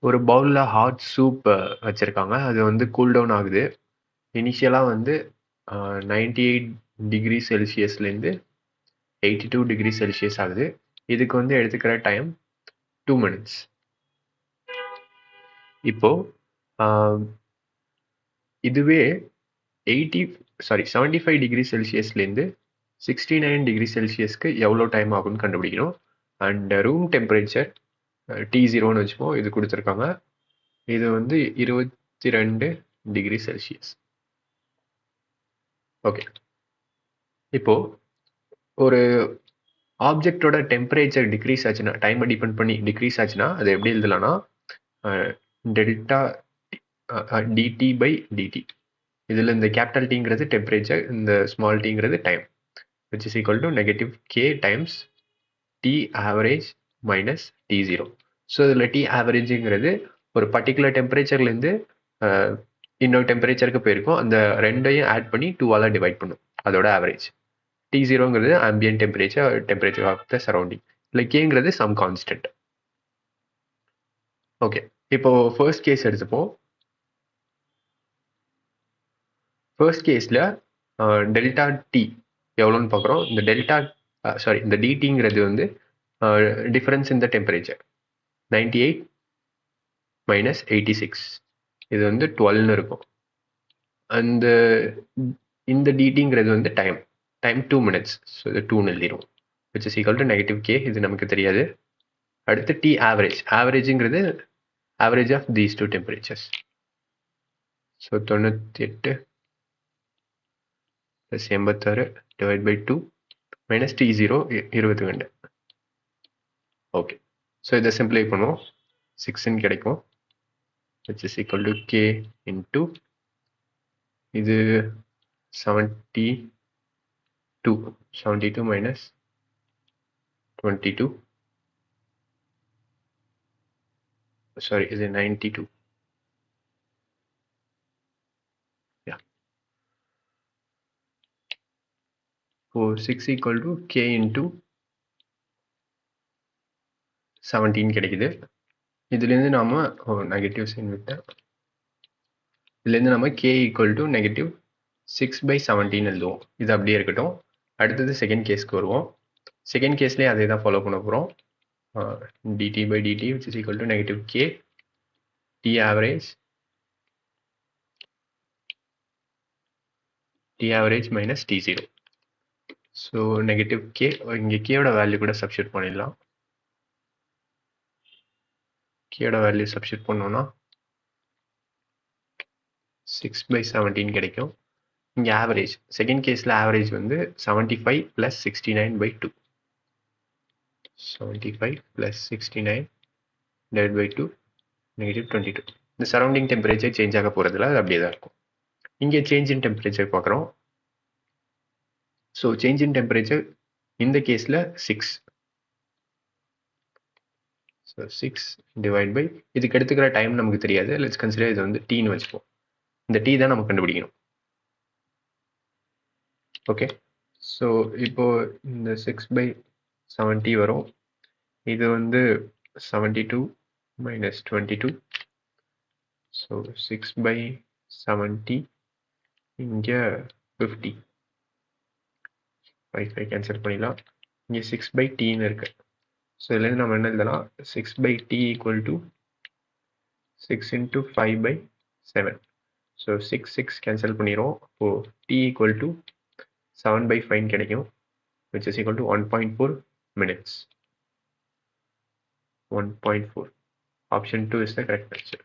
ஒரு பவுல்ல hot soup வச்சிருக்காங்க. அது வந்து கூல் டவுன் ஆகுது. இனிஷியலா வந்து 98 டிகிரி செல்சியஸ்லேருந்து 82 டிகிரி செல்சியஸ் ஆகுது. இதுக்கு வந்து எடுத்துக்கிற டைம் 2 மினிட்ஸ். இப்போ இதுவே 75 டிகிரி செல்சியஸ்லேருந்து 69 டிகிரி செல்சியஸ்க்கு எவ்வளோ டைம் ஆகும்னு கண்டுபிடிக்கணும். அண்ட் ரூம் டெம்பரேச்சர் T0ன்னு வச்சுப்போம். இது கொடுத்துருக்காங்க. இது வந்து 22 டிகிரி செல்சியஸ். ஓகே, இப்போ ஒரு ஆப்ஜெக்டோட டெம்பரேச்சர் டிக்ரீஸ் ஆச்சுன்னா, டைமை டிபெண்ட் பண்ணி டிக்ரீஸ் ஆச்சுன்னா அது எப்படி எழுதலாம்னா டெல்டா டிடி பை டிடி. இதில் இந்த கேபிட்டல் டிங்கிறது டெம்பரேச்சர், இந்த ஸ்மால் டிங்கிறது time, which is equal to negative k times t average minus T0. So இதில் T ஆவரேஜுங்கிறது ஒரு பர்டிகுலர் டெம்பரேச்சர்லேருந்து இன்னொரு டெம்பரேச்சருக்கு போயிருக்கும். அந்த ரெண்டையும் ஆட் பண்ணி 2ஆல் டிவைட் பண்ணும், அதோட ஆவரேஜ். T0ங்கிறது ambient temperature of the surrounding. இல்லை கேங்கிறது சம் கான்ஸ்டன்ட். ஓகே, இப்போ ஃபர்ஸ்ட் கேஸ் எடுத்துப்போம். ஃபர்ஸ்ட் கேஸில் டெல்டா டி எவ்வளோன்னு பார்க்குறோம். இந்த இந்த டிடிங்கிறது வந்து difference in the temperature 98 minus 86. இது வந்து 12ன்னு இருக்கும். அந்த இந்த டிடிங்கிறது வந்து டைம் 2 மினிட்ஸ். ஸோ இது 2ன்னு எழுதிடும், which is equal to negative k. இது நமக்கு தெரியாது. அடுத்து டி ஆவரேஜுங்கிறது average of these two temperatures. So 98 plus 86 divide by 2 minus T0 22. Okay, so இதை சிம்பிளை பண்ணுவோம். 6ன்னு கிடைக்கும், which is equal to k into இது 72 minus 22. Sorry, is it 92? Yeah. So 6 equal to k into 17 கிடைக்குது. இதுலேருந்து நாம negative sign விட்டேன். இதுலேருந்து நம்ம k equal to negative 6/17 எழுதுவோம். இது அப்படியே இருக்கட்டும். அடுத்தது செகண்ட் கேஸ்க்கு வருவோம். செகண்ட் கேஸ்லேயே அதே தான் ஃபாலோ பண்ண போகிறோம். dt by dt which is equal to negative k t average minus T0. So negative K, இங்கே கேயோட வேல்யூ கூட சப்ஸ்டியூட் பண்ணிடலாம். கேயோட வேல்யூ சப்ஸ்டியூட் பண்ணோம்னா 6/17 கிடைக்கும். இங்கே ஆவரேஜ், செகண்ட் கேஸில் ஆவரேஜ் வந்து 75 + 69/2. 75 + 69 divided by 2 -22. இந்த சரௌண்டிங் டெம்பரேச்சர் சேஞ்ச் ஆக போகிறதுல அது அப்படியே தான் இருக்கும். இங்கே சேஞ்ச் இன் டெம்பரேச்சர் பார்க்குறோம். ஸோ சேஞ்ச் இன் டெம்பரேச்சர் இந்த கேஸில் 6. ஸோ 6 டிவைட் பை இதுக்கு எடுத்துக்கிற டைம் நமக்கு தெரியாது. லெட்ஸ் கன்சிடர் இது வந்து டீன்னு வச்சுப்போம். இந்த டீ தான் நம்ம கண்டுபிடிக்கணும். ஓகே, ஸோ இப்போ இந்த 6/70 வரும். இது வந்து 72 minus 22. ஸோ 6/70 இங்கே 50. 5 கேன்சல் பண்ணிடலாம். இங்கே 6/tன்னு இருக்கு. ஸோ இதுலேருந்து நம்ம என்ன எழுதலாம், 6/t equal to 6 into 5/7. So 6 cancel பண்ணிடுவோம். அப்போது t equal to 7/5 கிடைக்கும், which is equal to 1.4 minutes. 1.4. Option 2 is the correct answer.